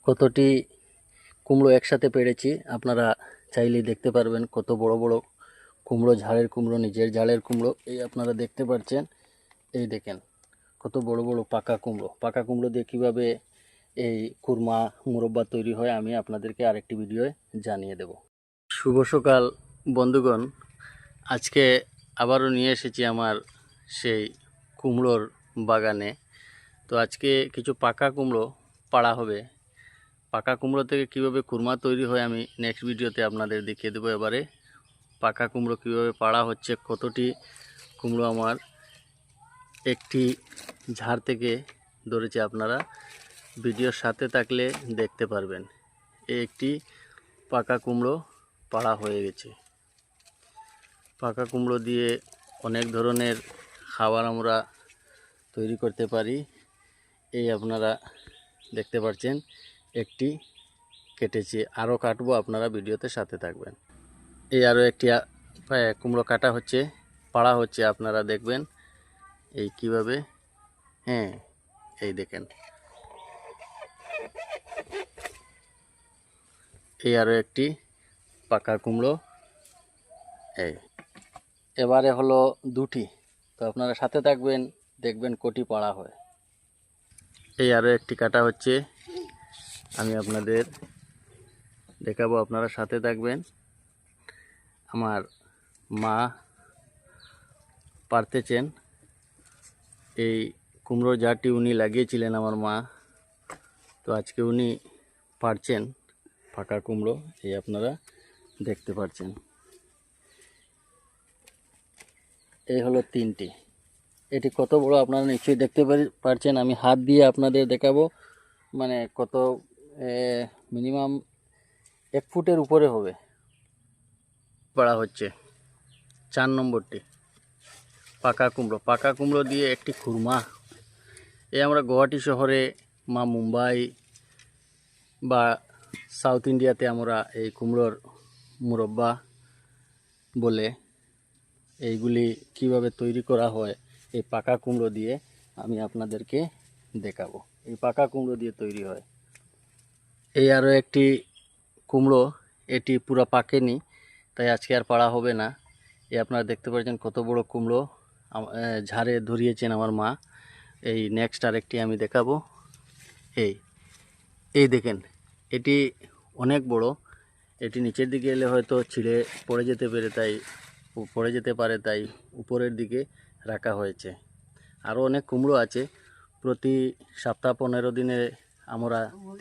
কতটি কুমড়ো একসাথে পেড়েছি আপনারা চাইলেই দেখতে পারবেন। কত বড় বড় কুমড়ো, ঝাড়ের কুমড়ো, নিজের ঝাড়ের কুমড়ো। এই আপনারা দেখতে পাচ্ছেন, এই দেখেন কত বড় বড় পাকা কুমড়ো। পাকা কুমড়ো দিয়ে কীভাবে এই কুরমা মুরব্বা তৈরি হয় আমি আপনাদেরকে আরেকটি ভিডিওয়ে জানিয়ে দেব। শুভ সকাল বন্ধুগণ, আজকে আবারও নিয়ে এসেছি আমার সেই কুমড়োর বাগানে। তো আজকে কিছু পাকা কুমড়ো পাড়া হবে। পাকা কুমড়ো থেকে কীভাবে কুরমা তৈরি হয় আমি নেক্সট ভিডিওতে আপনাদের দেখিয়ে দেবো। এবারে পাকা কুমড়ো কীভাবে পাড়া হচ্ছে, কতটি কুমড়ো আমার একটি ঝাড় থেকে ধরেছে, আপনারা ভিডিওর সাথে থাকলে দেখতে পারবেন। এই একটি পাকা কুমড়ো পাড়া হয়ে গেছে। পাকা কুমড়ো দিয়ে অনেক ধরনের খাবার আমরা তৈরি করতে পারি। এই আপনারা দেখতে পাচ্ছেন একটি কেটেছি, আরও কাটবো, আপনারা ভিডিওতে সাথে থাকবেন। এই আরও একটি কুমড়ো কাটা হচ্ছে, পাড়া হচ্ছে, আপনারা দেখবেন এই কিভাবে। হ্যাঁ, এই দেখেন, এই আরও একটি পাকা কুমড়ো। এই এবারে হলো দুটি, তো আপনারা সাথে থাকবেন, দেখবেন কটি পাড়া হয়। এই আরও একটি কাটা হচ্ছে, আমি আপনাদের দেখাবো, আপনারা সাথে থাকবেন। আমার মা পারতেছেন, এই কুমড়োর ঝাড়টি উনি লাগিয়েছিলেন আমার মা, তো আজকে উনি পারছেন পাকা কুমড়ো। এই আপনারা দেখতে পাচ্ছেন, এই হলো তিনটি। এটি কত বড় আপনারা নিশ্চয়ই দেখতে পারছেন। আমি হাত দিয়ে আপনাদের দেখাবো, মানে কত মিনিমাম 1 ফুটের উপরে হবে। পাড়া হচ্ছে 4 নম্বরটি পাকা কুমড়ো। পাকা কুমড়ো দিয়ে একটি খুরমা, এই আমরা গুয়াহাটি শহরে বা মুম্বাই বা সাউথ ইন্ডিয়াতে আমরা এই কুমড়োর মুরব্বা বলে। এইগুলি কিভাবে তৈরি করা হয় এই পাকা কুমড়ো দিয়ে আমি আপনাদেরকে দেখাবো। এই পাকা কুমড়ো দিয়ে তৈরি হয়। এই আরও একটি কুমড়ো, এটি পুরো পাকেনি, তাই আজকে আর পাড়া হবে না। এই আপনারা দেখতে পাচ্ছেন কত বড় কুমড়ো ঝাড়ে ধরিয়েছেন আমার মা। এই নেক্সট আরেকটি আমি দেখাবো। এই এই দেখেন, এটি অনেক বড়। এটি নিচের দিকে এলে হয়তো ছিঁড়ে পড়ে যেতে পারে, তাই উপরের দিকে রাখা হয়েছে। আরও অনেক কুমড়ো আছে। প্রতি সপ্তাহ 15 দিনে আমরা